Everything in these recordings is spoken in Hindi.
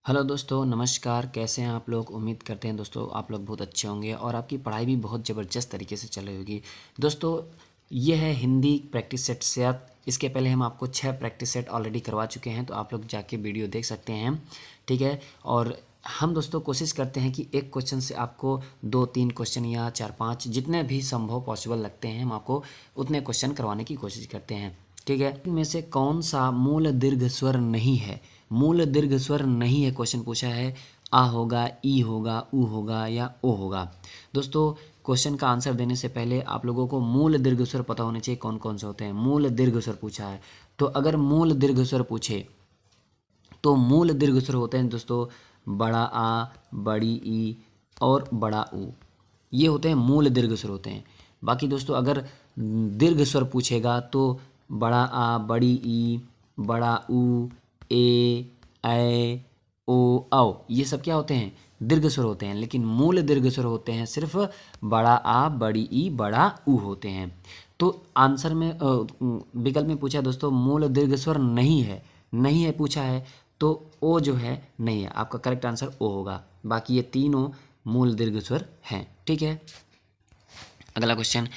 हेलो दोस्तों, नमस्कार। कैसे हैं आप लोग? उम्मीद करते हैं दोस्तों आप लोग बहुत अच्छे होंगे और आपकी पढ़ाई भी बहुत ज़बरदस्त तरीके से चल रही होगी। दोस्तों, ये है हिंदी प्रैक्टिस सेट से आप। इसके पहले हम आपको 6 प्रैक्टिस सेट ऑलरेडी करवा चुके हैं, तो आप लोग जाके वीडियो देख सकते हैं, ठीक है। और हम दोस्तों कोशिश करते हैं कि एक क्वेश्चन से आपको 2-3 क्वेश्चन या 4-5 जितने भी संभव पॉसिबल लगते हैं हम आपको उतने क्वेश्चन करवाने की कोशिश करते हैं, ठीक है। इनमें से कौन सा मूल दीर्घ स्वर नहीं है? मूल दीर्घ स्वर नहीं है क्वेश्चन पूछा है। आ होगा, ई होगा, ऊ होगा या ओ होगा। दोस्तों, क्वेश्चन का आंसर देने से पहले आप लोगों को मूल दीर्घ स्वर पता होने चाहिए कौन कौन से होते हैं। मूल दीर्घ स्वर पूछा है, तो अगर मूल दीर्घ स्वर पूछे तो मूल दीर्घ स्वर होते हैं दोस्तों बड़ा आ, बड़ी ई और बड़ा ऊ। ये होते हैं मूल दीर्घ स्वर होते हैं। बाकी दोस्तों अगर दीर्घ स्वर पूछेगा तो बड़ा आ, बड़ी ई, बड़ा ऊ, ए, ऐ, ओ, औ, ये सब क्या होते हैं? दीर्घ स्वर होते हैं। लेकिन मूल दीर्घ स्वर होते हैं सिर्फ बड़ा आ, बड़ी ई, बड़ा ऊ होते हैं। तो आंसर में विकल्प में पूछा है दोस्तों मूल दीर्घ स्वर नहीं है, नहीं है पूछा है, तो ओ जो है नहीं है। आपका करेक्ट आंसर ओ होगा। बाकी ये तीनों मूल दीर्घ स्वर हैं, ठीक है। अगला क्वेश्चन,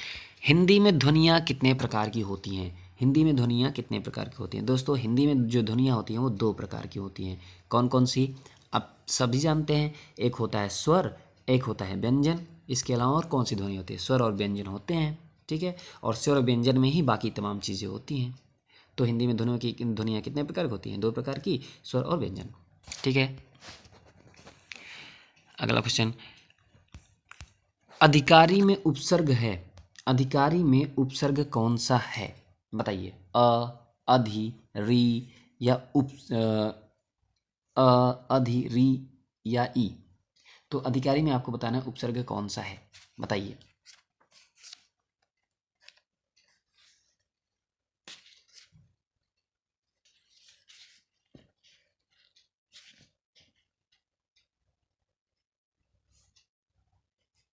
हिंदी में ध्वनियाँ कितने प्रकार की होती हैं? हिंदी में ध्वनियाँ कितने प्रकार की होती हैं? दोस्तों, हिंदी में जो ध्वनियाँ होती हैं वो 2 प्रकार की होती हैं। कौन कौन सी? आप सभी जानते हैं। एक होता है स्वर, एक होता है व्यंजन। इसके अलावा और कौन सी ध्वनि होती है? स्वर और व्यंजन होते हैं, ठीक है। और स्वर और व्यंजन में ही बाकी तमाम चीज़ें होती हैं। तो हिंदी में ध्वनियाँ कितने प्रकार की होती हैं? 2 प्रकार की, स्वर और व्यंजन, ठीक है। अगला क्वेश्चन, अधिकारी में उपसर्ग है। अधिकारी में उपसर्ग कौन सा है? बताइए। अधि, री या अधि, री या ई। तो अधिकारी में आपको बताना है उपसर्ग कौन सा है, बताइए।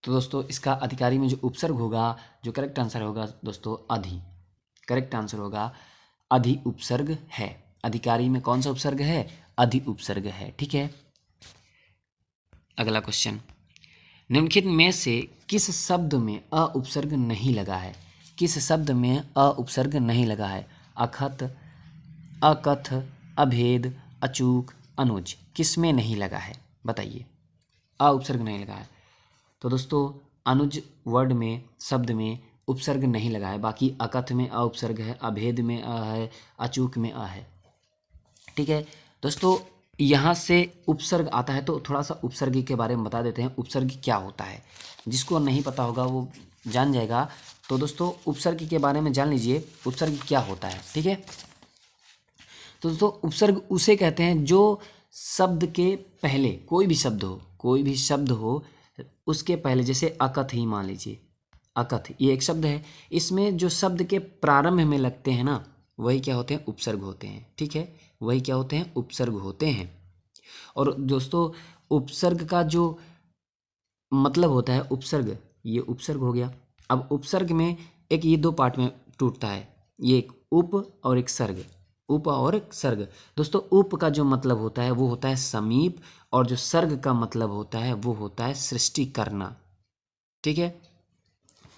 तो दोस्तों इसका अधिकारी में जो उपसर्ग होगा, जो करेक्ट आंसर होगा दोस्तों अधि। करेक्ट आंसर होगा अधि उपसर्ग है। अधिकारी में कौन सा उपसर्ग है? अधि उपसर्ग है, ठीक है। अगला क्वेश्चन, निम्नलिखित में से किस शब्द में अ उपसर्ग नहीं लगा है? किस शब्द में अ उपसर्ग नहीं लगा है? अखत, अकथ, अभेद, अचूक, अनुज, किस में नहीं लगा है? बताइए। अ उपसर्ग नहीं लगा है। तो दोस्तों अनुज वर्ड में, शब्द में उपसर्ग नहीं लगा है। बाकी अकथ में अ उपसर्ग है, अभेद में अ है, अचूक में अ है, ठीक है। दोस्तों यहाँ से उपसर्ग आता है, तो थोड़ा सा उपसर्ग के बारे में बता देते हैं। उपसर्ग क्या होता है, जिसको नहीं पता होगा वो जान जाएगा। तो दोस्तों उपसर्ग के बारे में जान लीजिए, उपसर्ग क्या होता है, ठीक है। तो दोस्तों उपसर्ग उसे कहते हैं जो शब्द के पहले, कोई भी शब्द हो, कोई भी शब्द हो, उसके पहले, जैसे अकथ ही मान लीजिए। अकथ ये एक शब्द है, इसमें जो शब्द के प्रारंभ में लगते हैं ना, वही क्या होते हैं? उपसर्ग होते हैं, ठीक है। वही क्या होते हैं? उपसर्ग होते हैं। और दोस्तों उपसर्ग का जो मतलब होता है, उपसर्ग, ये उपसर्ग हो गया। अब उपसर्ग में एक ये 2 पार्ट में टूटता है, ये एक उप और एक सर्ग। उप और एक सर्ग। दोस्तों उप का जो मतलब होता है वो होता है समीप, और जो सर्ग का मतलब होता है वो होता है सृष्टि करना, ठीक है।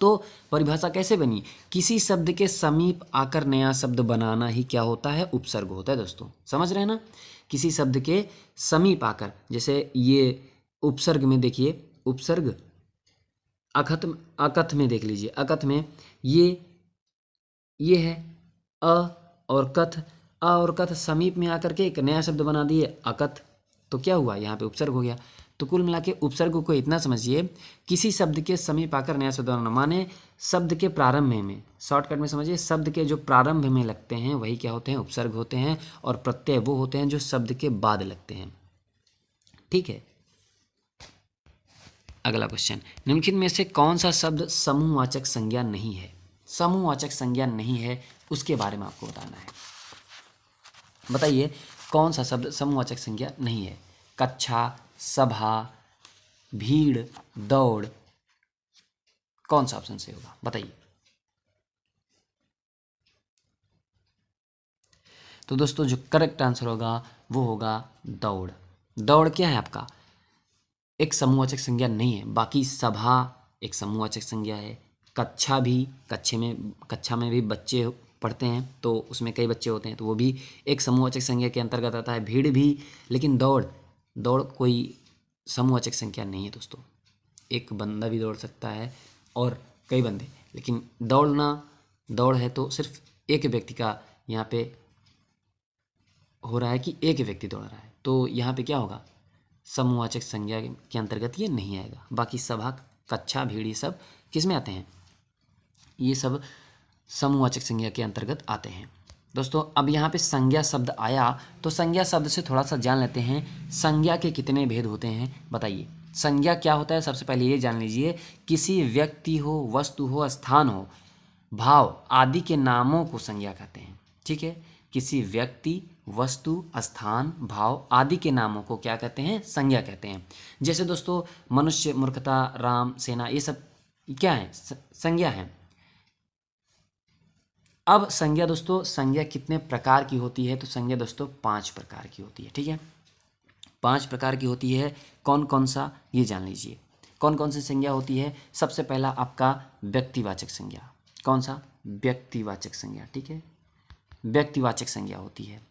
तो परिभाषा कैसे बनी? किसी शब्द के समीप आकर नया शब्द बनाना ही क्या होता है? उपसर्ग होता है। दोस्तों समझ रहे हैं ना? किसी शब्द के समीप आकर, जैसे ये उपसर्ग में देखिए, उपसर्ग अकथ, अकथ में देख लीजिए। अकथ में ये है अ और कथ। अ और कथ समीप में आकर के एक नया शब्द बना दिए अकथ, तो क्या हुआ? यहाँ पे उपसर्ग हो गया। तो कुल मिला के उपसर्ग को इतना समझिए, किसी शब्द के समीप आकर नया शब्द बनाना, माने शब्द के प्रारंभ में, शॉर्टकट में समझिए, शब्द के जो प्रारंभ में लगते हैं वही क्या होते हैं? उपसर्ग होते हैं। और प्रत्यय वो होते हैं जो शब्द के बाद लगते हैं, ठीक है। अगला क्वेश्चन, निम्नलिखित में से कौन सा शब्द समूहवाचक संज्ञा नहीं है? समूहवाचक संज्ञा नहीं है, उसके बारे में आपको बताना है। बताइए कौन सा शब्द समूहवाचक संज्ञा नहीं है? कक्षा, सभा, भीड़, दौड़, कौन सा ऑप्शन सही होगा? बताइए। तो दोस्तों जो करेक्ट आंसर होगा वो होगा दौड़। दौड़ क्या है आपका, एक समूहवाचक संज्ञा नहीं है। बाकी सभा एक समूहवाचक संज्ञा है। कक्षा भी, कक्षा में भी बच्चे पढ़ते हैं तो उसमें कई बच्चे होते हैं तो वो भी एक समूहवाचक संज्ञा के अंतर्गत आता है। भीड़ भी, लेकिन दौड़ कोई समूहवाचक संज्ञा नहीं है दोस्तों। एक बंदा भी दौड़ सकता है और कई बंदे, लेकिन दौड़ है तो सिर्फ एक व्यक्ति का यहाँ पे हो रहा है कि एक व्यक्ति दौड़ रहा है, तो यहाँ पे क्या होगा, समूहवाचक संज्ञा के अंतर्गत ये नहीं आएगा। बाकी सभा, कक्षा, भीड़ ये सब किस में आते हैं, ये सब समूहवाचक संज्ञा के अंतर्गत आते हैं। दोस्तों अब यहाँ पे संज्ञा शब्द आया तो संज्ञा शब्द से थोड़ा सा जान लेते हैं संज्ञा के कितने भेद होते हैं, बताइए। संज्ञा क्या होता है, सबसे पहले ये जान लीजिए, किसी व्यक्ति हो, वस्तु हो, स्थान हो, भाव आदि के नामों को संज्ञा कहते हैं। ठीक है, किसी व्यक्ति, वस्तु, स्थान, भाव आदि के नामों को क्या कहते हैं, संज्ञा कहते हैं। जैसे दोस्तों मनुष्य, मूर्खता, राम, सेना, ये सब क्या है, संज्ञा है। अब संज्ञा दोस्तों, संज्ञा कितने प्रकार की होती है, तो संज्ञा दोस्तों 5 प्रकार की होती है। ठीक है, 5 प्रकार की होती है। कौन कौन सा, ये जान लीजिए कौन कौन सी संज्ञा होती है। सबसे पहला आपका व्यक्तिवाचक संज्ञा। कौन सा, व्यक्तिवाचक संज्ञा। ठीक है, व्यक्तिवाचक संज्ञा होती है।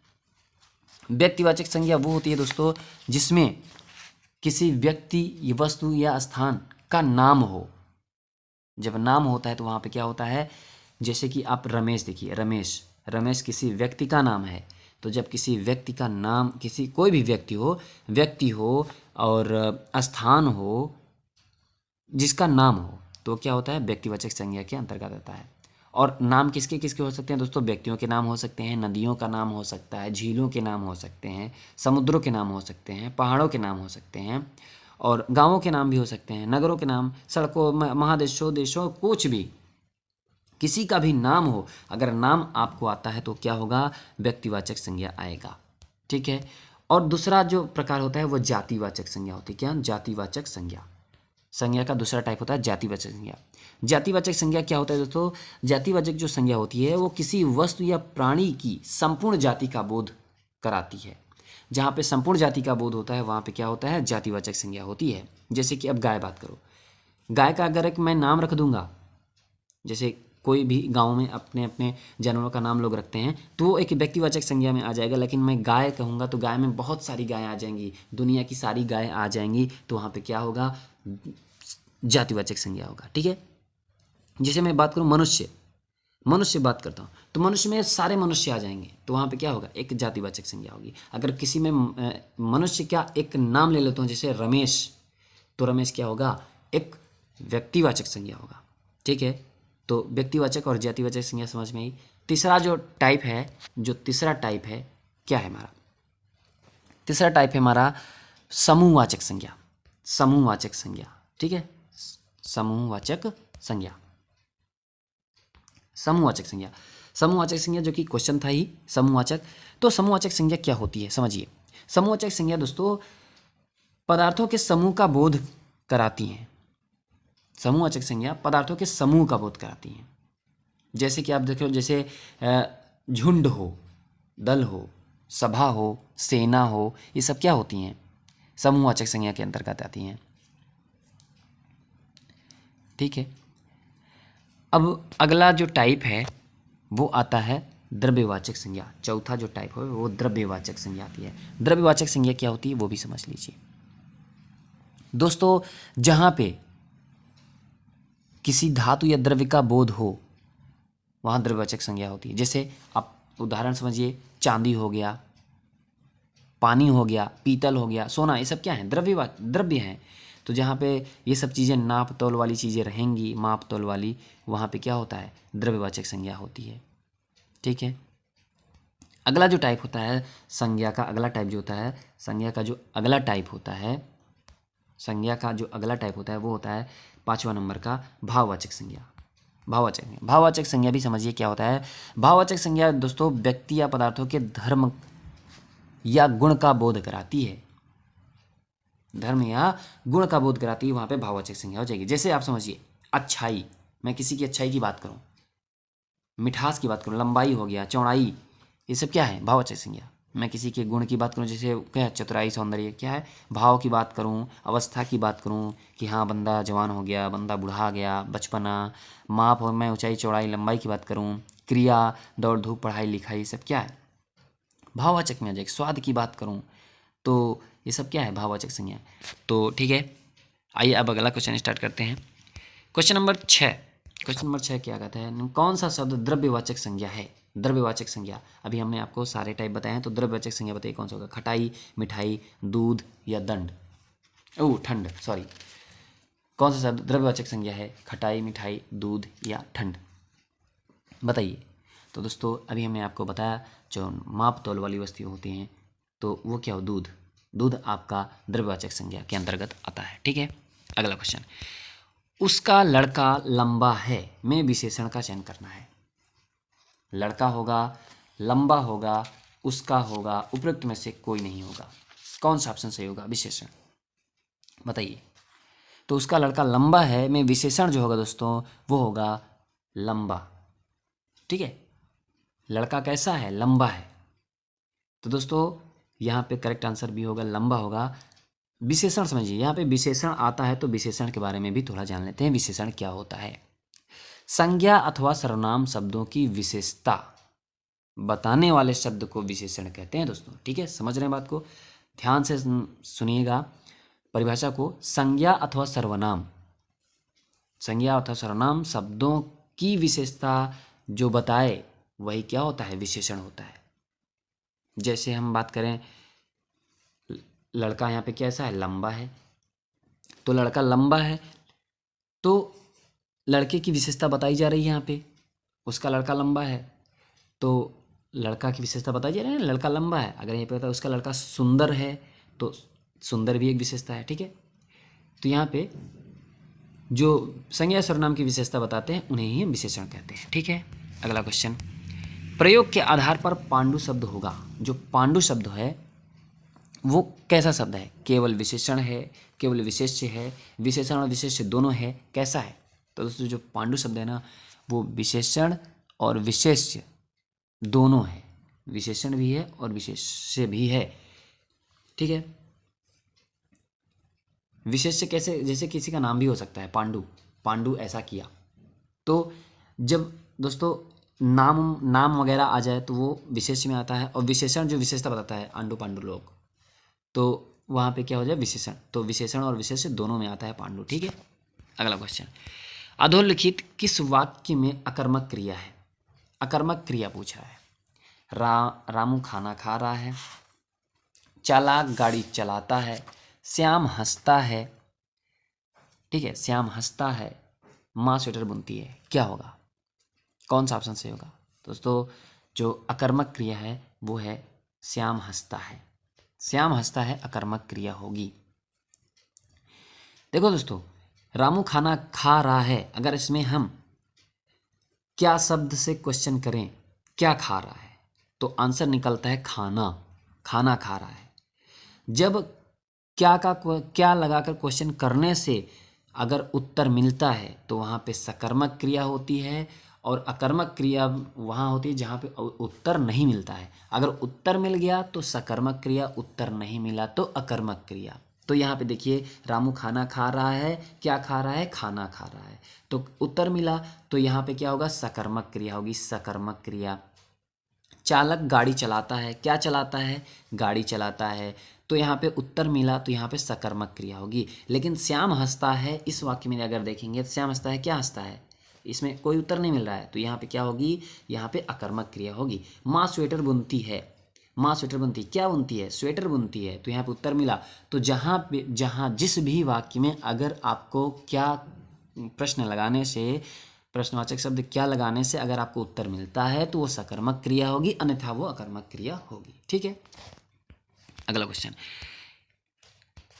व्यक्तिवाचक संज्ञा वो होती है दोस्तों जिसमें किसी व्यक्ति, वस्तु या स्थान का नाम हो। जब नाम होता है तो वहाँ पे क्या होता है, जैसे कि आप रमेश देखिए, रमेश किसी व्यक्ति का नाम है। तो जब किसी व्यक्ति का नाम, किसी कोई भी व्यक्ति हो और स्थान हो जिसका नाम हो, तो क्या होता है, व्यक्तिवाचक संज्ञा के अंतर्गत आता है। और नाम किसके किसके हो सकते हैं दोस्तों, व्यक्तियों के नाम हो सकते हैं, नदियों का नाम हो सकता है, झीलों के नाम हो सकते हैं, समुद्रों के नाम हो सकते हैं, पहाड़ों के नाम हो सकते हैं, और गाँवों के नाम भी हो सकते हैं, नगरों के नाम, सड़कों, महादेशों, देशों, कुछ भी, किसी का भी नाम हो, अगर नाम आपको आता है तो क्या होगा, व्यक्तिवाचक संज्ञा आएगा। ठीक है, और दूसरा जो प्रकार होता है वो जातिवाचक संज्ञा होती है। क्या, जातिवाचक संज्ञा। संज्ञा का दूसरा टाइप होता है जातिवाचक संज्ञा। जातिवाचक संज्ञा क्या होता है दोस्तों, जातिवाचक जो संज्ञा होती है वो किसी वस्तु या प्राणी की संपूर्ण जाति का बोध कराती है। जहाँ पे संपूर्ण जाति का बोध होता है वहाँ पे क्या होता है, जातिवाचक संज्ञा होती है। जैसे कि अब गाय बात करो, गाय का अगर एक मैं नाम रख दूंगा, जैसे कोई भी गांव में अपने अपने जानवरों का नाम लोग रखते हैं, तो वो एक व्यक्तिवाचक संज्ञा में आ जाएगा। लेकिन मैं गाय कहूँगा तो गाय में बहुत सारी गायें आ जाएंगी, दुनिया की सारी गायें आ जाएंगी, तो वहाँ पे क्या होगा, जातिवाचक संज्ञा होगा। ठीक है, जैसे मैं बात करूँ मनुष्य बात करता हूँ तो मनुष्य में सारे मनुष्य आ जाएंगे, तो वहाँ पे क्या होगा, एक जातिवाचक संज्ञा होगी। अगर किसी में मनुष्य का एक नाम ले लेता हूँ जैसे रमेश, तो रमेश क्या होगा, एक व्यक्तिवाचक संज्ञा होगा। ठीक है, तो व्यक्तिवाचक और जातिवाचक संज्ञा समझ में आई। तीसरा टाइप है क्या है हमारा, तीसरा टाइप है हमारा समूहवाचक संज्ञा। समूहवाचक संज्ञा, ठीक है, समूहवाचक संज्ञा, समूहवाचक संज्ञा, समूहवाचक संज्ञा जो कि क्वेश्चन था ही, समूहवाचक। तो समूहवाचक संज्ञा क्या होती है समझिए। समूहवाचक संज्ञा दोस्तों पदार्थों के समूह का बोध कराती हैं। समूहवाचक संज्ञा पदार्थों के समूह का बोध कराती हैं। जैसे कि आप देख लो, जैसे झुंड हो, दल हो, सभा हो, सेना हो, ये सब क्या होती हैं, समूहवाचक संज्ञा के अंतर्गत आती हैं। ठीक है, अब अगला जो टाइप है वो आता है द्रव्यवाचक संज्ञा। चौथा जो टाइप है वो द्रव्यवाचक संज्ञा आती है। द्रव्यवाचक संज्ञा क्या होती है वो भी समझ लीजिए दोस्तों। जहाँ पे किसी धातु या द्रव्य का बोध हो वहाँ द्रव्यवाचक संज्ञा होती है। जैसे आप उदाहरण समझिए, चांदी हो गया, पानी हो गया, पीतल हो गया, सोना, ये सब क्या है, द्रव्य हैं। तो जहाँ पे ये सब चीज़ें नाप तोल वाली चीज़ें रहेंगी, माप तोल वाली, वहाँ पे क्या होता है, द्रव्यवाचक संज्ञा होती है। ठीक है, अगला जो टाइप होता है संज्ञा का, अगला टाइप जो होता है संज्ञा का, जो अगला टाइप होता है संज्ञा का, जो अगला टाइप होता है वो होता है 5वां नंबर का भाववाचक संज्ञा। भाववाचक संज्ञा भी समझिए क्या होता है। भाववाचक संज्ञा दोस्तों व्यक्ति या पदार्थों के धर्म या गुण का बोध कराती है। धर्म या गुण का बोध कराती है, वहाँ पे भाववाचक संज्ञा हो जाएगी। जैसे आप समझिए अच्छाई, मैं किसी की अच्छाई की बात करूँ, मिठास की बात करूँ, लंबाई हो गया, चौड़ाई, ये सब क्या है, भाववाचक संज्ञा। मैं किसी के गुण की बात करूं, जैसे क्या है, चतुराई, सौंदर्य, क्या है, भाव की बात करूं, अवस्था की बात करूं कि हाँ बंदा जवान हो गया, बंदा बूढ़ा गया, बचपना, माप और मैं ऊंचाई चौड़ाई लंबाई की बात करूं, क्रिया, दौड़ धूप, पढ़ाई लिखाई, सब क्या है, भाववाचक में आ जाएगा। स्वाद की बात करूं तो ये सब क्या है, भाववाचक संज्ञा। तो ठीक है, आइए अब अगला क्वेश्चन स्टार्ट करते हैं। Question number 6। क्वेश्चन नंबर 6 क्या कहता है, कौन सा शब्द द्रव्यवाचक संज्ञा है। द्रव्यवाचक संज्ञा, अभी हमने आपको सारे टाइप बताए हैं, तो द्रव्यवाचक संज्ञा बताइए कौन सा होगा। खटाई, मिठाई, दूध या दंड, ठंड, सॉरी। कौन सा शब्द द्रव्यवाचक संज्ञा है, खटाई, मिठाई, दूध या ठंड, बताइए। तो दोस्तों अभी हमने आपको बताया जो माप तौल वाली वस्तुएं होती हैं तो वो क्या हो, दूध। दूध आपका द्रव्यवाचक संज्ञा के अंतर्गत आता है। ठीक है, अगला क्वेश्चन, उसका लड़का लंबा है में विशेषण का चयन करना है। लड़का होगा, लंबा होगा, उसका होगा, उपयुक्त में से कोई नहीं होगा, कौन सा ऑप्शन सही होगा, विशेषण बताइए। तो उसका लड़का लंबा है में विशेषण जो होगा दोस्तों वो होगा लंबा। ठीक है, लड़का कैसा है, लंबा है, तो दोस्तों यहाँ पे करेक्ट आंसर भी होगा लंबा होगा। विशेषण समझिए, यहाँ पे विशेषण आता है तो विशेषण के बारे में भी थोड़ा जान लेते हैं, विशेषण क्या होता है। संज्ञा अथवा सर्वनाम शब्दों की विशेषता बताने वाले शब्द को विशेषण कहते हैं दोस्तों। ठीक है, समझ रहे हैं बात को, ध्यान से सुनिएगा परिभाषा को। संज्ञा अथवा सर्वनाम, संज्ञा अथवा सर्वनाम शब्दों की विशेषता जो बताए वही क्या होता है, विशेषण होता है। जैसे हम बात करें, लड़का यहाँ पे कैसा है, लंबा है, तो लड़का लंबा है तो लड़के की विशेषता बताई जा रही है यहाँ पे, उसका लड़का लंबा है तो लड़का की विशेषता बताई जा रही है, लड़का लंबा है। अगर यहाँ पे होता है उसका लड़का सुंदर है तो सुंदर भी एक विशेषता है। ठीक है, तो यहाँ पे जो संज्ञा सर्वनाम की विशेषता बताते हैं उन्हें ही हम विशेषण कहते हैं। ठीक है, अगला क्वेश्चन, प्रयोग के आधार पर पांडु शब्द होगा। जो पांडु शब्द है वो कैसा शब्द है, केवल विशेषण है, केवल विशेष्य है, विशेषण और विशेष्य दोनों है, कैसा है। तो दोस्तों जो पांडु शब्द है ना वो विशेषण और विशेष्य दोनों है, विशेषण भी है और विशेष्य भी है। ठीक है, विशेष्य कैसे, जैसे किसी का नाम भी हो सकता है पांडु, पांडु ऐसा किया। तो जब दोस्तों नाम वगैरह आ जाए तो वो विशेष में आता है, और विशेषण जो विशेषता बताता है, आंडू पांडु लोग, तो वहाँ पे क्या हो जाए, विशेषण। तो विशेषण और विशेष दोनों में आता है पांडु। ठीक है, अगला क्वेश्चन, अधोलिखित किस वाक्य में अकर्मक क्रिया है। अकर्मक क्रिया पूछा है। रामू खाना खा रहा है, चालाक गाड़ी चलाता है, श्याम हंसता है। ठीक है, श्याम हंसता है, माँ स्वेटर बुनती है, क्या होगा, कौन सा ऑप्शन सही होगा। दोस्तों जो अकर्मक क्रिया है वो है श्याम हंसता है। श्याम हंसता है अकर्मक क्रिया होगी। देखो दोस्तों, रामू खाना खा रहा है, अगर इसमें हम क्या शब्द से क्वेश्चन करें, क्या खा रहा है, तो आंसर निकलता है खाना, खाना खा रहा है। जब क्या लगाकर क्वेश्चन करने से अगर उत्तर मिलता है तो वहाँ पे सकर्मक क्रिया होती है, और अकर्मक क्रिया वहाँ होती है जहाँ पे उत्तर नहीं मिलता है। अगर उत्तर मिल गया तो सकर्मक क्रिया, उत्तर नहीं मिला तो अकर्मक क्रिया। तो यहाँ पे देखिए, रामू खाना खा रहा है, क्या खा रहा है, खाना खा रहा है, तो उत्तर मिला तो यहाँ पे क्या होगा, सकर्मक क्रिया होगी, सकर्मक क्रिया। चालक गाड़ी चलाता है, क्या चलाता है, गाड़ी चलाता है, तो यहाँ पे उत्तर मिला तो यहाँ पे सकर्मक क्रिया होगी। लेकिन श्याम हंसता है, इस वाक्य में अगर देखेंगे तो श्याम हंसता है, क्या हंसता है, इसमें कोई उत्तर नहीं मिल रहा है, तो यहाँ पे क्या होगी, यहाँ पे अकर्मक क्रिया होगी। माँ स्वेटर बुनती है, माँ स्वेटर बुनती, क्या बुनती है, स्वेटर बुनती है, तो यहाँ पे उत्तर मिला। तो जहाँ जिस भी वाक्य में अगर आपको क्या प्रश्न लगाने से, प्रश्नवाचक शब्द क्या लगाने से अगर आपको उत्तर मिलता है तो वो सकर्मक क्रिया होगी, अन्यथा वो अकर्मक क्रिया होगी। ठीक है, अगला क्वेश्चन,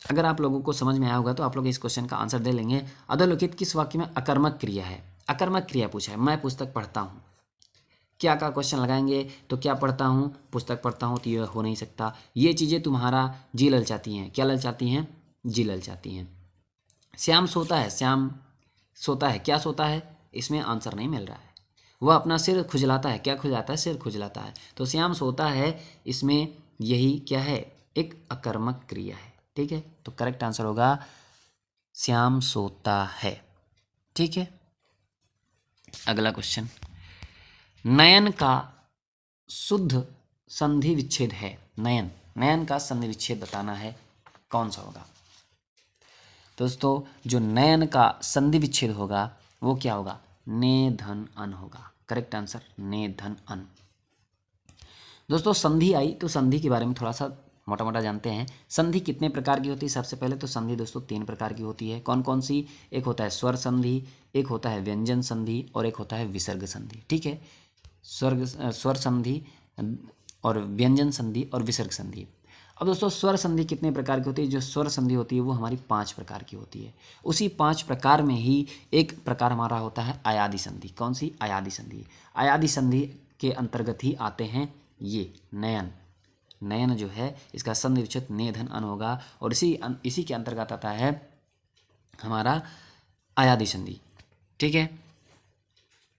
अगर आप लोगों को समझ में आया होगा तो आप लोग इस क्वेश्चन का आंसर दे लेंगे। अधोलिखित किस वाक्य में अकर्मक क्रिया है। अकर्मक क्रिया पूछा है, मैं पुस्तक पढ़ता हूँ, क्या का क्वेश्चन लगाएंगे तो क्या पढ़ता हूँ, पुस्तक पढ़ता हूँ, तो ये हो नहीं सकता। ये चीज़ें तुम्हारा जी ललचाती हैं, क्या ललचाती हैं, जी ललचाती हैं। श्याम सोता है, श्याम सोता है, क्या सोता है, इसमें आंसर नहीं मिल रहा है। वह अपना सिर खुजलाता है। क्या खुजलाता है? सिर खुजलाता है। तो श्याम सोता है, इसमें यही क्या है? एक अकर्मक क्रिया है। ठीक है, तो करेक्ट आंसर होगा श्याम सोता है। ठीक है, अगला क्वेश्चन, नयन का शुद्ध संधि विच्छेद है। नयन, नयन का संधि विच्छेद बताना है, कौन सा होगा? दोस्तों जो नयन का संधि विच्छेद होगा वो क्या होगा? ने धन अन होगा। करेक्ट आंसर ने धन अन। दोस्तों संधि आई तो संधि के बारे में थोड़ा सा मोटा मोटा जानते हैं। संधि कितने प्रकार की होती है? सबसे पहले तो संधि दोस्तों 3 प्रकार की होती है। कौन कौन सी? एक होता है स्वर संधि, एक होता है व्यंजन संधि और एक होता है विसर्ग संधि। ठीक है, स्वर संधि और व्यंजन संधि और विसर्ग संधि। अब दोस्तों स्वर संधि कितने प्रकार की होती है? जो स्वर संधि होती है वो हमारी 5 प्रकार की होती है। उसी 5 प्रकार में ही एक प्रकार हमारा होता है अयादि संधि। कौन सी? अयादि संधि। अयादि संधि के अंतर्गत ही आते हैं ये नयन। नयन जो है इसका संधि विच्छेद ने धन अन होगा और इसी के अंतर्गत आता है हमारा अयादि संधि। ठीक है,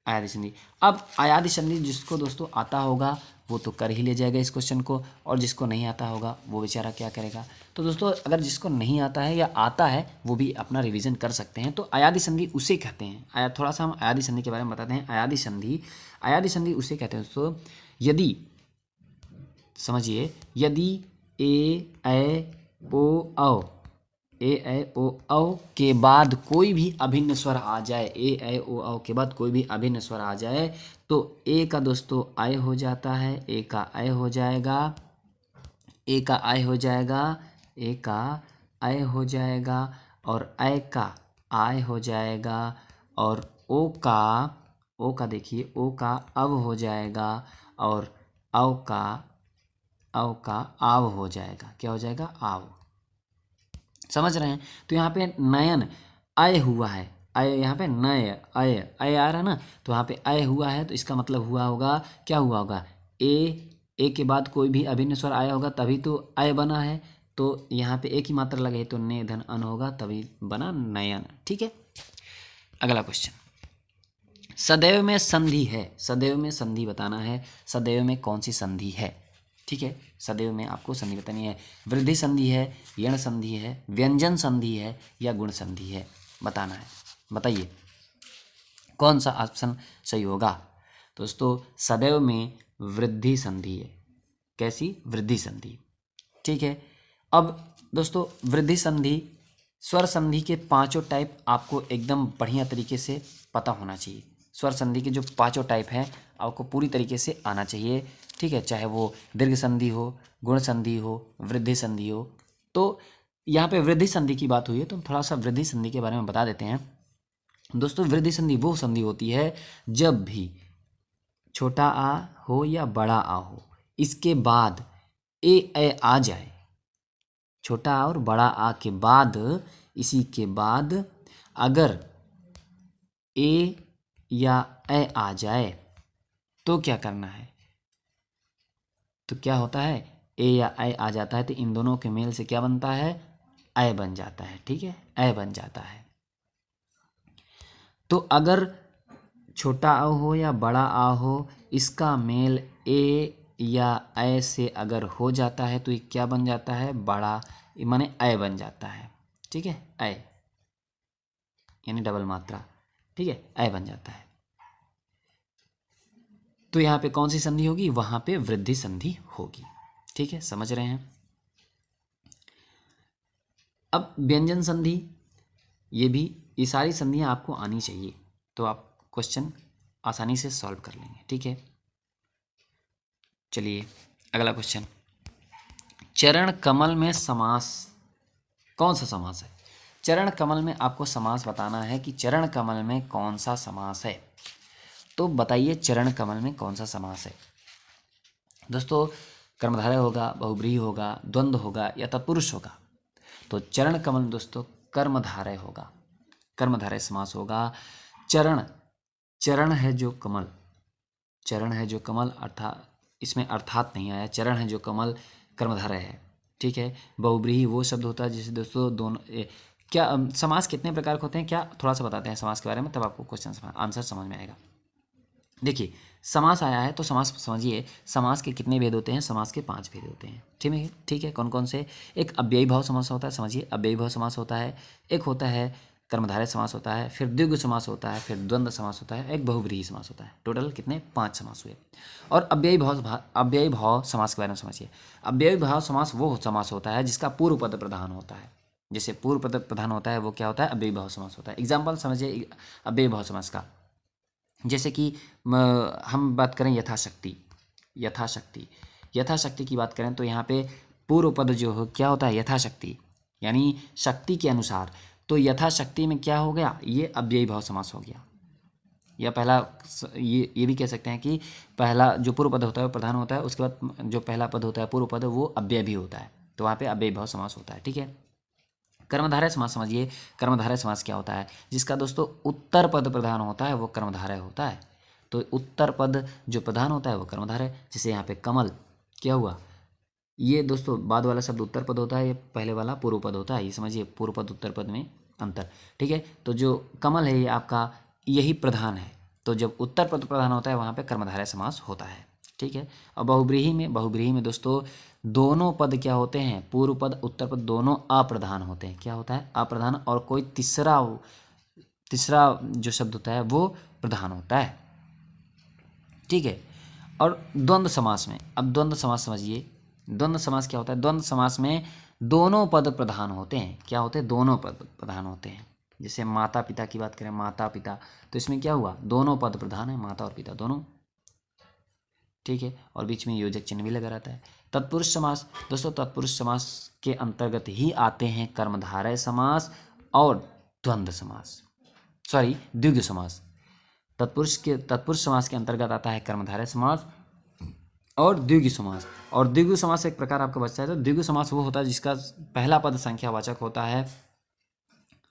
अयादि संधि। अब अयादि संधि जिसको दोस्तों आता होगा वो तो कर ही ले जाएगा इस क्वेश्चन को, और जिसको नहीं आता होगा वो बेचारा क्या करेगा? तो दोस्तों अगर जिसको नहीं आता है या आता है वो भी अपना रिवीजन कर सकते हैं। तो अयादि संधि उसे कहते हैं। थोड़ा सा हम अयादि संधि के बारे में बताते हैं। अयादि संधि उसे कहते हैं दोस्तों, यदि समझिए, यदि ए ऐ ओ औ ए ऐ ओ औ के बाद कोई भी अभिन्न स्वर आ जाए, ए ऐ ओ औ के बाद कोई भी अभिन्न स्वर आ जाए तो ए का दोस्तों आय हो जाता है, ए का आय हो जाएगा, ए का आय हो जाएगा, ए का आय हो जाएगा और ऐ का आय हो जाएगा और ओ का देखिए ओ का अब हो जाएगा और औ का आव हो जाएगा। क्या हो जाएगा? आव। समझ रहे हैं? तो यहाँ पे नयन अय हुआ है, अय यहाँ पे नय अय अय आ रहा है ना, तो यहाँ पे अय हुआ है तो इसका मतलब हुआ होगा, क्या हुआ होगा? ए के बाद कोई भी अभिन्न स्वर आया होगा तभी तो अय बना है। तो यहाँ पे एक ही मात्रा लगे तो ने धन अन होगा, तभी बना नयन। ठीक है, अगला क्वेश्चन, सदैव में संधि है। सदैव में संधि बताना है, सदैव में कौन सी संधि है? ठीक है, सदैव में आपको संधि बतानी है। वृद्धि संधि है, यण संधि है, व्यंजन संधि है या गुण संधि है, बताना है। बताइए कौन सा ऑप्शन सही होगा? दोस्तों सदैव में वृद्धि संधि है। कैसी? वृद्धि संधि। ठीक है, अब दोस्तों वृद्धि संधि, स्वर संधि के 5 टाइप आपको एकदम बढ़िया तरीके से पता होना चाहिए। स्वर संधि के जो 5 टाइप हैं आपको पूरी तरीके से आना चाहिए। ठीक है, चाहे वो दीर्घ संधि हो, गुण संधि हो, वृद्धि संधि हो। तो यहाँ पे वृद्धि संधि की बात हुई है तो थोड़ा सा वृद्धि संधि के बारे में बता देते हैं। दोस्तों वृद्धि संधि वो संधि होती है जब भी छोटा आ हो या बड़ा आ हो, इसके बाद ए ऐ आ जाए, छोटा आ और बड़ा आ के बाद, इसी के बाद अगर ए या ऐ आ जाए तो क्या करना है? तो क्या होता है? ए या ऐ आ जाता है तो इन दोनों के मेल से क्या बनता है? ऐ बन जाता है। ठीक है, ऐ बन जाता है। तो अगर छोटा आ हो या बड़ा आ हो, इसका मेल ए या ऐ से अगर हो जाता है तो ये क्या बन जाता है? बड़ा, माने ऐ बन जाता है। ठीक है, ऐ यानी डबल मात्रा। ठीक है, ऐ बन जाता है। तो यहाँ पे कौन सी संधि होगी? वहाँ पे वृद्धि संधि होगी। ठीक है, समझ रहे हैं? अब व्यंजन संधि, ये सारी संधियाँ आपको आनी चाहिए तो आप क्वेश्चन आसानी से सॉल्व कर लेंगे। ठीक है, चलिए अगला क्वेश्चन, चरण कमल में समास, कौन सा समास है? चरण कमल में आपको समास बताना है कि चरण कमल में कौन सा समास है। तो बताइए चरण कमल में कौन सा समास है? दोस्तों कर्मधारय होगा, बहुब्रीहि होगा, द्वंद्व होगा या तत्पुरुष होगा? तो चरण कमल दोस्तों कर्मधारय होगा, कर्मधारय समास होगा। चरण है जो कमल, चरण है जो कमल, अर्थात इसमें अर्थात नहीं आया, चरण है जो कमल कर्मधारय है। ठीक है, बहुब्रीहि वो शब्द होता है जिसे दोस्तों दोनों क्या समास कितने प्रकार के होते हैं, क्या थोड़ा सा बताते हैं समास के बारे में, तब आपको क्वेश्चन आंसर समझ में आएगा। देखिए समास आया है तो समास समझिए, समास के कितने भेद होते हैं? समास के 5 भेद होते हैं। ठीक है, कौन कौन से? एक अव्ययी भाव समास होता है, समझिए अव्ययी भाव समास होता है, एक होता है कर्मधारय समास होता है, फिर द्विगु समास होता है, फिर द्वंद्व समास होता है, एक बहुव्रीहि समास होता है। टोटल कितने? 5 समास हुए। और अव्ययी भाव समास के बारे में समझिए। अव्ययी भाव समास वो समास होता है जिसका पूर्व पद प्रधान होता है। जैसे पूर्व पद प्रधान होता है वो क्या होता है? अव्ययी भाव समास होता है। एग्जाम्पल समझिए अव्ययी भाव समास का, जैसे कि हम बात करें यथाशक्ति। यथाशक्ति की बात करें तो यहाँ पे पूर्व पद जो हो क्या होता है? यथाशक्ति, यानी शक्ति के अनुसार। तो यथाशक्ति में क्या हो गया? ये अव्ययी भाव समास हो गया। या पहला ये भी कह सकते हैं कि पहला जो पूर्व पद होता है वो प्रधान होता है, उसके बाद जो पहला पद होता है पूर्व पद वो अव्यय भी होता है, तो वहाँ पे अव्ययी भाव समास होता है। ठीक है। कर्मधारय समास समझिए। कर्मधारय समास क्या होता है? जिसका दोस्तों उत्तर पद प्रधान होता है वो कर्मधारय होता है। तो उत्तर पद जो प्रधान होता है वो कर्मधारय। जैसे यहाँ पे कमल क्या हुआ? ये दोस्तों बाद वाला शब्द उत्तर पद होता है, ये पहले वाला पूर्व पद होता है। ये समझिए पूर्व पद उत्तर पद में अंतर। ठीक है। तो जो कमल है ये आपका यही प्रधान है, तो जब उत्तर पद प्रधान होता है वहाँ पे कर्मधारय समास होता है। ठीक है। और बहुब्रीहि में दोस्तों दोनों पद क्या होते हैं? पूर्व पद उत्तर पद दोनों अप्रधान होते हैं। क्या होता है? अप्रधान। और कोई तीसरा जो शब्द होता है वो प्रधान होता है। ठीक है। और द्वंद्व समास में, अब द्वंद्व समास समझिए। द्वंद्व समास क्या होता है? द्वंद्व समास में दोनों पद प्रधान होते हैं। क्या होते हैं? दोनों पद प्रधान होते हैं। जैसे माता पिता की बात करें, माता पिता, तो इसमें क्या हुआ? दोनों पद प्रधान है, माता और पिता दोनों। ठीक है। और बीच में योजक चिन्ह भी लगा रहता है। तत्पुरुष समास दोस्तों, तत्पुरुष समास के अंतर्गत ही आते हैं कर्मधारय समास और द्वंद्व समास, सॉरी द्विगु समास। तत्पुरुष समास के अंतर्गत आता है कर्मधारय समास और द्विगु समास। और द्विगु समास एक प्रकार आपका बचता है। तो द्विगु समास वो होता है जिसका पहला पद संख्यावाचक होता है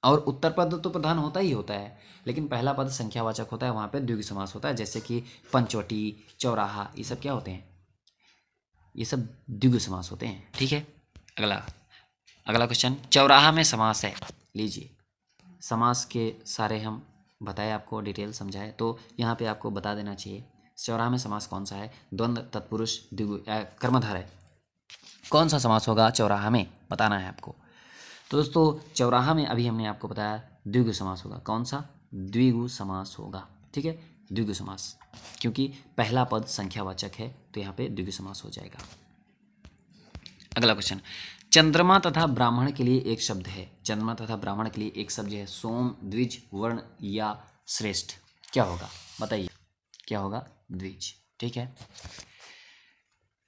और उत्तर पद तो प्रधान होता ही होता है, लेकिन पहला पद संख्यावाचक होता है, वहाँ पे द्विगु समास होता है। जैसे कि पंचवटी, चौराहा, ये सब क्या होते हैं? ये सब द्विगु समास होते हैं। ठीक है। अगला क्वेश्चन, चौराहा में समास है। लीजिए, समास के सारे हम बताए आपको, डिटेल समझाए, तो यहाँ पे आपको बता देना चाहिए चौराहा में समास कौन सा है? द्वंद्व, तत्पुरुष, द्विगु, कर्मधारय, कौन सा समास होगा चौराहा में, बताना है आपको। तो दोस्तों चौराहा में अभी हमने आपको बताया द्विगु समास होगा। कौन सा? द्विगु समास होगा। ठीक है, द्विगु समास, क्योंकि पहला पद संख्यावाचक है तो यहाँ पे द्विगु समास हो जाएगा। अगला क्वेश्चन, चंद्रमा तथा ब्राह्मण के लिए एक शब्द है। चंद्रमा तथा ब्राह्मण के लिए एक शब्द है सोम, द्विज, वर्ण या श्रेष्ठ। क्या होगा? बताइए, क्या होगा? द्विज। ठीक है।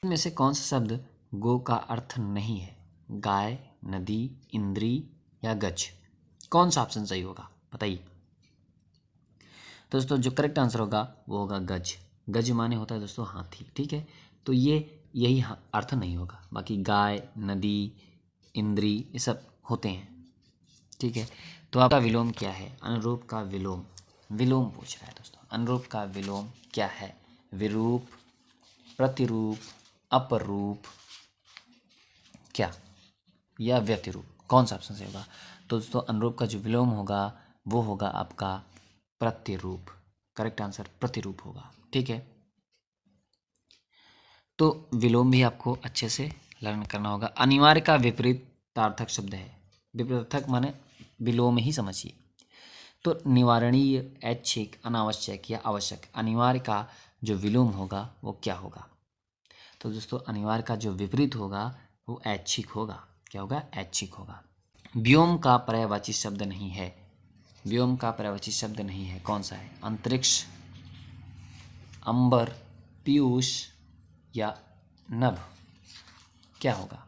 इनमें से कौन सा शब्द गो का अर्थ नहीं है? गाय, नदी, इंद्री या गज। कौन सा ऑप्शन सही होगा? बताइए। दोस्तों जो करेक्ट आंसर होगा वो होगा गज। गज माने होता है दोस्तों हाथी। ठीक है। तो यही अर्थ नहीं होगा, बाकी गाय, नदी, इंद्री ये सब होते हैं। ठीक है। तो आपका विलोम क्या है? अनुरूप का विलोम, विलोम पूछ रहा है दोस्तों। अनुरूप का विलोम क्या है? विरूप, प्रतिरूप, अपरूप, क्या, या व्यतिरूप। कौन सा ऑप्शन सही होगा? तो दोस्तों अनुरूप का जो विलोम होगा वो होगा आपका प्रतिरूप। करेक्ट आंसर प्रतिरूप होगा। ठीक है। तो विलोम भी आपको अच्छे से लर्न करना होगा। अनिवार्य का विपरीतार्थक शब्द है। विपरीतार्थक माने विलोम ही समझिए। तो निवारणीय, ऐच्छिक, अनावश्यक या आवश्यक, अनिवार्य का जो विलोम होगा वो क्या होगा? तो दोस्तों अनिवार्य का जो विपरीत होगा वो ऐच्छिक होगा। क्या होगा? ऐच्छिक होगा। व्योम का पर्यायवाची शब्द नहीं है। व्योम का पर्यायवाची शब्द नहीं है, कौन सा है? अंतरिक्ष, अंबर, पीयूष या नभ। क्या होगा?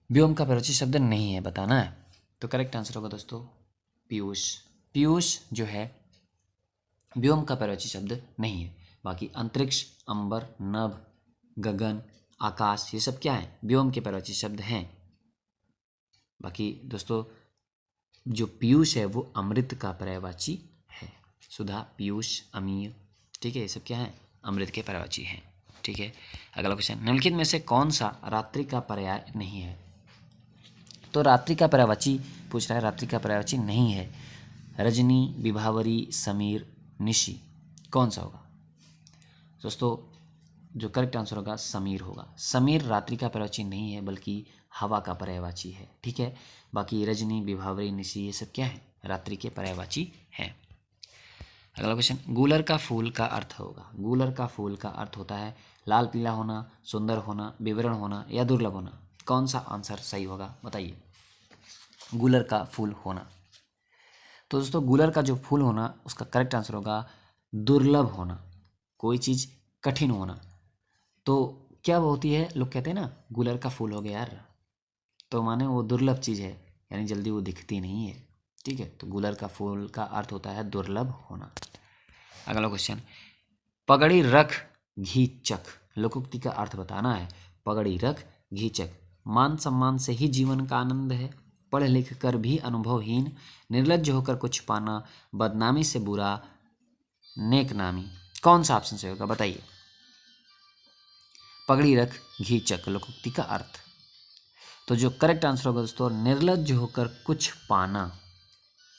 व्योम का पर्यायवाची शब्द नहीं है, बताना है। तो करेक्ट आंसर होगा दोस्तों पीयूष। पीयूष जो है व्योम का पर्यायवाची शब्द नहीं है। बाकी अंतरिक्ष, अंबर, नभ, गगन, आकाश ये सब क्या है? व्योम के पर्यायवाची शब्द हैं। बाकी दोस्तों जो पीयूष है वो अमृत का पर्यायवाची है। सुधा, पीयूष, अमीय, ठीक है, ये सब क्या है? अमृत के पर्यायवाची हैं। ठीक है। अगला क्वेश्चन, निम्नलिखित में से कौन सा रात्रि का पर्याय नहीं है? तो रात्रि का पर्यायवाची पूछ रहा है, रात्रि का पर्यायवाची नहीं है रजनी, विभावरी, समीर, निशी। कौन सा होगा दोस्तों? जो करेक्ट आंसर होगा समीर होगा। समीर रात्रि का पर्यायवाची नहीं है बल्कि हवा का पर्यायवाची है, ठीक है। बाकी रजनी, विभावरी, निशी ये सब क्या है? रात्रि के पर्यायवाची हैं। अगला क्वेश्चन, गूलर का फूल का अर्थ होगा। गूलर का फूल का अर्थ होता है लाल पीला होना, सुंदर होना, विवरण होना या दुर्लभ होना। कौन सा आंसर सही होगा बताइए? गूलर का फूल होना। तो दोस्तों गूलर का जो फूल होना उसका करेक्ट आंसर होगा दुर्लभ होना, कोई चीज़ कठिन होना। तो क्या होती है, लोग कहते हैं ना गूलर का फूल हो गया यार, तो माने वो दुर्लभ चीज़ है, यानी जल्दी वो दिखती नहीं है, ठीक है। तो गूलर का फूल का अर्थ होता है दुर्लभ होना। अगला क्वेश्चन, पगड़ी रख घी चख, लोकोक्ति का अर्थ बताना है। पगड़ी रख घी चख, मान सम्मान से ही जीवन का आनंद है, पढ़ लिख कर भी अनुभवहीन, निर्लज्ज होकर कुछ पाना, बदनामी से बुरा, नेक नामी। कौन सा ऑप्शन सही होगा बताइए? पगड़ी रख घी चख, लोकोक्ति का अर्थ। तो जो करेक्ट आंसर होगा दोस्तों, निर्लज्ज होकर कुछ पाना।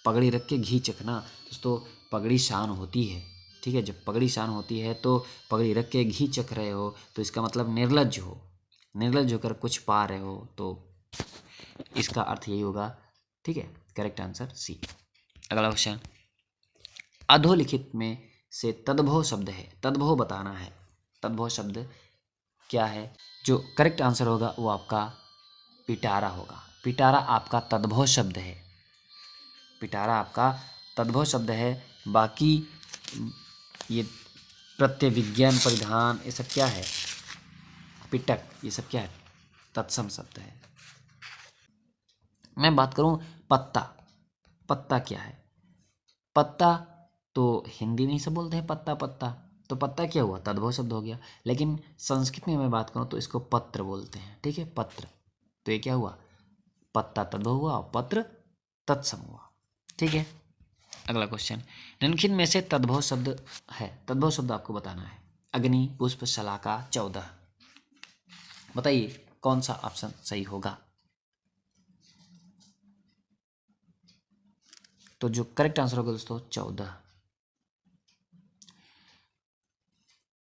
पगड़ी रख के घी चखना दोस्तों, पगड़ी शान होती है, ठीक है। जब पगड़ी शान होती है तो पगड़ी रख के घी चख रहे हो तो इसका मतलब निर्लज्ज हो, निर्लज्ज होकर कुछ पा रहे हो, तो इसका अर्थ यही होगा, ठीक है। Correct answer C. अगला क्वेश्चन, अधोलिखित में से तद्भव शब्द है, तद्भव बताना है। तद्भव शब्द क्या है? जो करेक्ट आंसर होगा वो आपका पिटारा होगा। पिटारा आपका तद्भव शब्द है, पिटारा आपका तद्भव शब्द है। बाकी ये प्रत्यय, विज्ञान, परिधान, ये सब क्या है? पिटक, ये सब क्या है? तत्सम शब्द है। मैं बात करूं पत्ता, पत्ता क्या है? पत्ता तो हिंदी में ही सब बोलते हैं पत्ता पत्ता, तो पत्ता क्या हुआ? तद्भव शब्द हो गया। लेकिन संस्कृत में मैं बात करूं तो इसको पत्र बोलते हैं, ठीक है, पत्र। तो ये क्या हुआ? पत्ता तद्भव हुआ और पत्र तत्सम हुआ, ठीक है। अगला क्वेश्चन, निम्नलिखित में से तद्भव शब्द है, तद्भव शब्द आपको बताना है। अग्नि, पुष्प, शलाका, 14। बताइए कौन सा ऑप्शन सही होगा? तो जो करेक्ट आंसर होगा दोस्तों 14।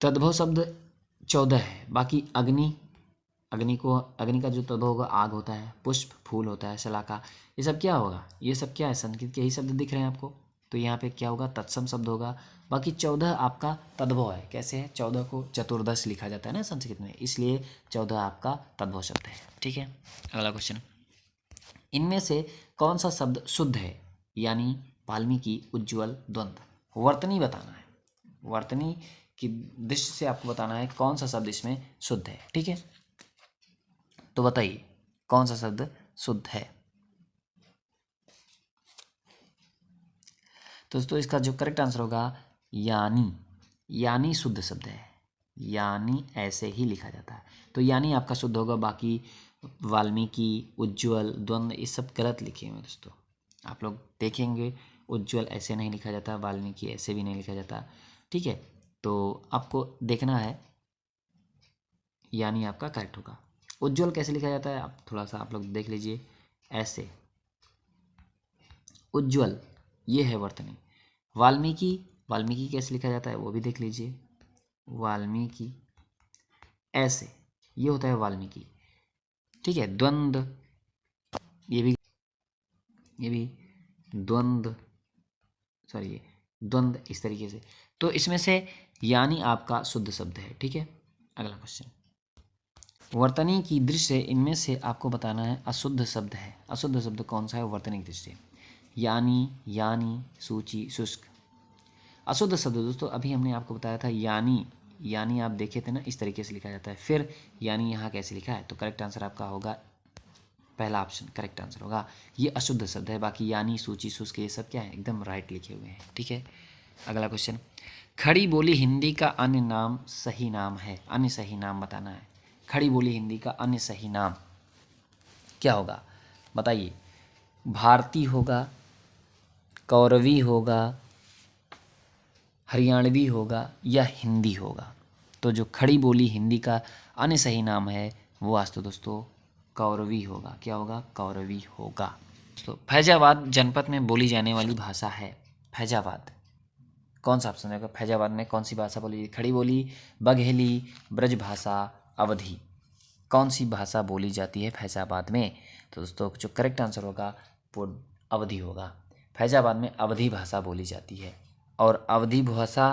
तद्भव शब्द 14 है। बाकी अग्नि, अग्नि को, अग्नि का जो तद्भव होगा आग होता है, पुष्प फूल होता है, शलाका, ये सब क्या होगा? ये सब क्या है? संस्कृत के ही शब्द दिख रहे हैं आपको, तो यहाँ पे क्या होगा? तत्सम शब्द होगा। बाकी 14 आपका तद्भव है। कैसे है? 14 को चतुर्दश लिखा जाता है ना संस्कृत में, इसलिए 14 आपका तद्भव शब्द है, ठीक है। अगला क्वेश्चन, इनमें से कौन सा शब्द शुद्ध है? यानी वाल्मीकि, उज्ज्वल, द्वंद्व। वर्तनी बताना है, वर्तनी की दृष्टि से आपको बताना है कौन सा शब्द इसमें शुद्ध है, ठीक है। तो बताइए कौन सा शब्द शुद्ध है? तो दोस्तों इसका जो करेक्ट आंसर होगा यानी, यानी शुद्ध शब्द है, यानी ऐसे ही लिखा जाता है, तो यानी आपका शुद्ध होगा। बाकी वाल्मीकि, उज्ज्वल, द्वंद्व ये सब गलत लिखे हुए हैं दोस्तों। आप लोग देखेंगे उज्ज्वल ऐसे नहीं लिखा जाता, वाल्मीकि ऐसे भी नहीं लिखा जाता, ठीक है। तो आपको देखना है, यानी आपका करेक्ट होगा। उज्ज्वल कैसे लिखा जाता है आप थोड़ा सा आप लोग देख लीजिए, ऐसे उज्ज्वल, ये है वर्तनी। वाल्मीकि, वाल्मीकि कैसे लिखा जाता है वो भी देख लीजिए, वाल्मीकि ऐसे, ये होता है वाल्मीकि, ठीक है। द्वंद्व, ये भी द्वंद्व, सॉरी ये द्वंद्व, इस तरीके से। तो इसमें से यानी आपका शुद्ध शब्द है, ठीक है। अगला क्वेश्चन, वर्तनी की दृष्टि से इनमें से आपको बताना है अशुद्ध शब्द है। अशुद्ध शब्द कौन सा है वर्तनी की दृष्टि से? यानी, यानी, सूची, शुष्क। अशुद्ध शब्द दोस्तों अभी हमने आपको बताया था यानी, यानी आप देखे थे ना इस तरीके से लिखा जाता है, फिर यानी यहाँ कैसे लिखा है? तो करेक्ट आंसर आपका होगा पहला ऑप्शन, करेक्ट आंसर होगा। ये अशुद्ध शब्द है। बाकी यानी, सूची, शुष्क ये सब क्या है? एकदम राइट लिखे हुए हैं, ठीक है। अगला क्वेश्चन, खड़ी बोली हिंदी का अन्य नाम सही नाम है, अन्य सही नाम बताना है। खड़ी बोली हिंदी का अन्य सही नाम क्या होगा बताइए? भारती होगा, कौरवी होगा, हरियाणवी होगा या हिंदी होगा? तो जो खड़ी बोली हिंदी का अन्य सही नाम है वो आज तो दोस्तों कौरवी होगा। क्या होगा? कौरवी होगा। दोस्तों फैजाबाद जनपद में बोली जाने वाली भाषा है, फैजाबाद कौन सा ऑप्शन रहेगा? फैजाबाद में कौन सी भाषा बोली? खड़ी बोली, बघेली, ब्रजभाषा, अवधी। कौन सी भाषा बोली जाती है फैजाबाद में? तो दोस्तों जो करेक्ट आंसर होगा वो अवधी होगा। फैजाबाद में अवधी भाषा बोली जाती है। और अवधी भाषा,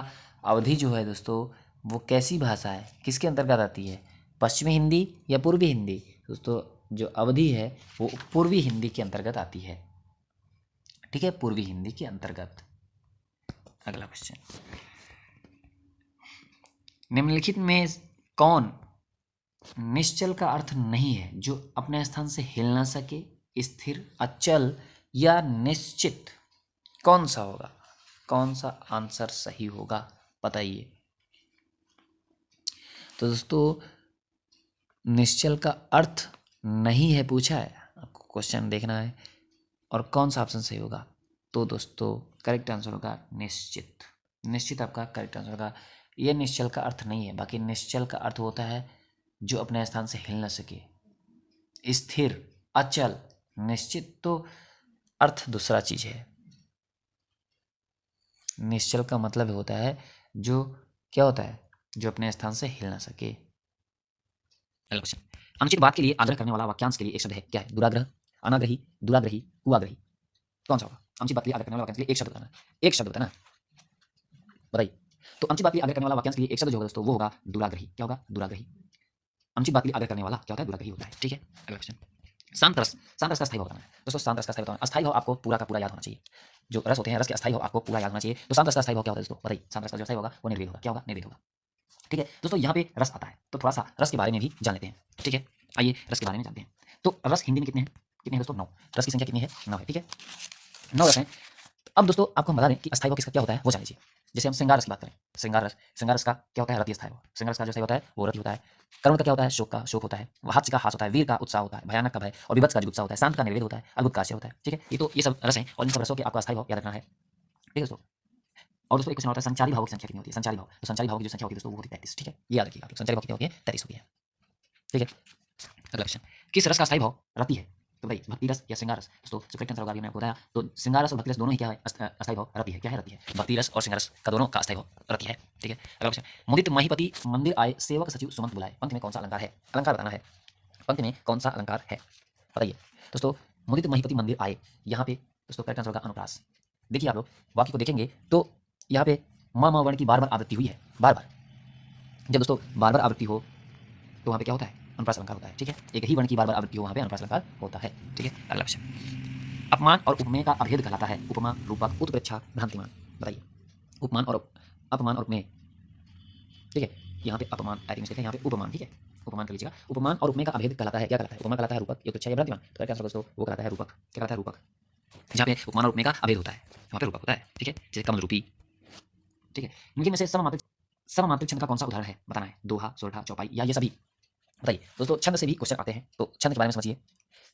अवधी जो है दोस्तों वो कैसी भाषा है, किसके अंतर्गत आती है? पश्चिमी हिंदी या पूर्वी हिंदी? दोस्तों जो अवधी है वो पूर्वी हिंदी के अंतर्गत आती है। ठीक है, पूर्वी हिंदी के अंतर्गत। अगला क्वेश्चन, निम्नलिखित में कौन निश्चल का अर्थ नहीं है जो अपने स्थान से हिल ना सके, स्थिर, अचल या निश्चित? कौन सा होगा? कौन सा आंसर सही होगा बताइए। तो दोस्तों निश्चल का अर्थ नहीं है पूछा है, आपको क्वेश्चन देखना है और कौन सा ऑप्शन सही होगा। तो दोस्तों करेक्ट आंसर होगा निश्चित। निश्चित आपका करेक्ट आंसर होगा। ये निश्चल का अर्थ नहीं है, बाकी निश्चल का अर्थ होता है जो अपने स्थान से हिल न सके, स्थिर, अचल। निश्चित तो अर्थ दूसरा चीज है। निश्चल का मतलब होता है जो क्या होता है, जो अपने स्थान से हिल ना सके। अनुचित बात के लिए आग्रह करने वाला वाक्यांश के लिए एक शब्द है, क्या है? दुराग्रह, अनाग्रही, दुराग्रही, कुआग्रही। कौन सा होगा? अनुचित बात के लिए आग्रह करने वाला वाक्यांश के लिए एक शब्द बताना, एक शब्द बताना, बताइए। तो अनुचित बात के लिए आग्रह करने वाला वाक्यांश के लिए एक शब्द जो होगा दोस्तों वो होगा दुराग्रही। क्या होगा? दुराग्रही। अनुचित बात के लिए आग्रह करने वाला क्या होता है? दुराग्रही होता है। ठीक है, अगला क्वेश्चन, शांत रस। शांत रस का स्थायी भाव बताना है दोस्तों। शांत रस का स्थायी भाव, अस्थायी भाव आपको पूरा का पूरा याद होना चाहिए। जो रस होते हैं, रस के अस्थायी भाव आपको पूरा याद होना चाहिए। तो शांत रस का स्थायी भाव क्या होता है दोस्तों? बताइए। शांत रस का जो स्थायी होगा वो निर्वेद होगा। क्या होगा? निर्वेद होगा। ठीक है दोस्तों, यहाँ पे रस आता है तो थोड़ा सा रस के बारे में भी जान लेते हैं। ठीक है, आइए रस के बारे में जानते हैं। तो रस हिंदी में कितने हैं? कितने हैं दोस्तों? 9। रस की संख्या कितनी है? 9 है। ठीक है, 9 रस हैं। अब दोस्तों आपको हम बता दें कि अस्थायी भाव किसका क्या होता है वो जान लीजिए। जैसे हम श्रृंगार रस की बात करें, श्रृंगार रस का क्या होता है? रति अस्थायी भाव। श्रृंगार रस का जो स्थायी होता है वो रति होता है। करुण का क्या होता है? शोक का शोक होता है। हास्य का हास होता है। वीर का उत्साह होता है। भयानक का भय और विभत्स का जुगुप्सा होता है। शांत का निर्वेद होता है। अद्भुत का आश्चर्य होता है। ठीक है, ये तो ये सब रस हैं और इन सब रसों के आपको अस्थायी भाव याद रखना है। ठीक है दोस्तों, और दोस्तों एक क्वेश्चन होता है संचारी भाव की संख्या कितनी होती है? संचारी भाव, तो संचारी भाव की जो संख्या होती है दोस्तों वो होती है 33। ठीक है, ये याद रखिएगा। संचारी भाव कितनी होती है? 33 होती है। ठीक है, अगला क्वेश्चन, किस रस का स्थायी भाव रति है? तो भाई भक्ति रस या श्रृंगार रस? दोस्तों जो करेक्ट आंसर होगा अभी मैंने आपको बताया। तो श्रृंगार रस और भक्ति रस दोनों ही क्या है? अस्थायी भाव रति है। क्या है? रति है। भक्ति रस और श्रृंगार रस का दोनों का अस्थायी भाव रति है। ठीक है, अगला क्वेश्चन, मुदित महीपति मंदिर आए, सेवक सचिव सुमंत बुलाए। पंक्ति में कौन सा अलंकार है? अलंकार बताना है। पंक्ति में कौन सा अलंकार है बताइए। दोस्तों मुदित महीपति मंदिर आए, यहाँ पे दोस्तों करेक्ट आंसर होगा अनुप्रास। देखिए आप लोग वाक्य को देखेंगे तो यहाँ पे माँ वर्ण की बार बार आवृत्ति हुई है। बार बार जब दोस्तों बार बार आवृत्ति हो तो वहाँ पे क्या होता है? अनुप्रास अलंकार होता है। ठीक है, एक ही वर्ण की बार बार आवृत्ति हो वहाँ पे अनुप्रास अलंकार होता है। ठीक है, अगला क्वेश्चन, अपमान और उपमेय का अभेद कहलाता है। उपमा, रूपक, उत्प्रेक्षा, भ्रांतिमान। बताइए। उपमान और अपमान और उपमेय। ठीक है, यहाँ पे अपमान आई थिंक है, यहाँ पे उपमान। ठीक है, उपमान कर लीजिएगा। उपमान और उपमेय का अभेद कहलाता है, क्या कहलाता है? उपमा कहलाता है रूपक, उत्प्रेक्षा या भ्रांतिमान। तो क्या आंसर दोस्तों? वो कहलाता है रूपक। क्या कहलाता है? रूपक। जहाँ पे उपमान और उपमेय का अभेद होता है वहाँ पे रूपक होता है। ठीक है, जैसे कमल रूपी। ठीक है, इनके में से सममात्रिक छंद का कौन सा उदाहरण है बताना है? दोहा, सोरठा, चौपाई या ये सभी? बताइए दोस्तों, छंद से भी क्वेश्चन आते हैं तो छंद के बारे में समझिए।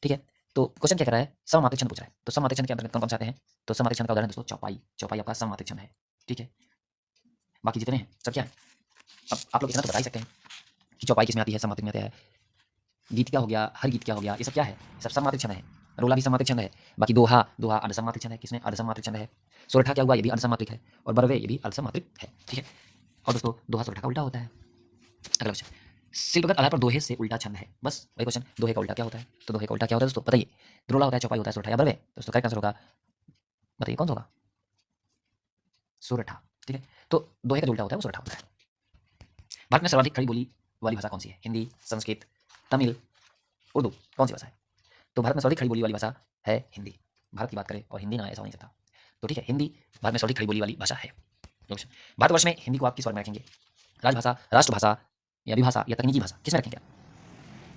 ठीक है, तो क्वेश्चन क्या कर रहा है? सममात्रिक छंद पूछ रहा है। तो सममात्रिक छंद के अंतर्गत कौन कौन से आते हैं? तो सममात्रिक छंद का उदाहरण दोस्तों चौपाई। चौपाई आपका सममात्रिक छंद है। ठीक है, बाकी जितने हैं सब क्या है? अब आप लोग इतना तो बता ही सकते हैं कि चौपाई किसमें आती है? सममात्रिक में आती है। गीत क्या हो गया? हर गीत क्या हो गया? ये सब क्या है? सब सममात्रिक छंद है। रोला भी सममात्रिक छंद है। बाकी दोहा अर्धसममात्रिक छंद है। किसमें? अर्धसममात्रिक छंद है। सोरठा क्या हुआ? ये भी अर्धसममात्रिक है। और बरवे ये भी अर्धसममात्रिक है। ठीक है, और दोस्तों दोहा सोरठा का उल्टा होता है। अगला क्वेश्चन, शिल्पगत आधार पर दोहे से उल्टा छंद है। बस वही क्वेश्चन, दोहे का उल्टा क्या होता है? तो दोहे का उल्टा क्या होता है दोस्तों बताइए। द्रोला होता है, चौपाई होता है, सोरठा या बरवे? दोस्तों करेक्ट आंसर होगा, बताइए कौन सा होगा? सोरठा। ठीक है, तो दोहे का जो उल्टा होता है वो सोरठा होता है। भारत में सर्वाधिक खड़ी बोली वाली भाषा कौन सी है? हिंदी, संस्कृत, तमिल, उर्दू? कौन सी भाषा है? तो भारत में सर्वाधिक खड़ी बोली वाली भाषा है हिंदी। भारत की बात करें और हिंदी ना ऐसा हो नहीं सकता। तो ठीक है, हिंदी भारत में सर्वाधिक खड़ी बोली वाली भाषा है। भारतवर्ष में हिंदी को आप किस वर्ग में रखेंगे? राजभाषा, राष्ट्रभाषा या विभाषा या तकनीकी भाषा? किसमें रखेंगे आप?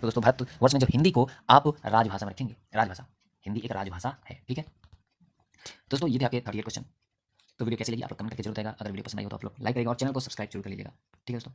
तो दोस्तों भारतवर्ष में जो हिंदी को आप राजभाषा में रखेंगे। राजभाषा, हिंदी एक राजभाषा है। ठीक है दोस्तों, ये थे आपके 38 क्वेश्चन। तो वीडियो कैसी लगी आप लोग कमेंट करके जरूर बताइएगा। अगर वीडियो पसंद आई हो तो आप लोग लाइक करिएगा और चैनल को सब्सक्राइब जरूर कर लीजिएगा। ठीक है दोस्तों।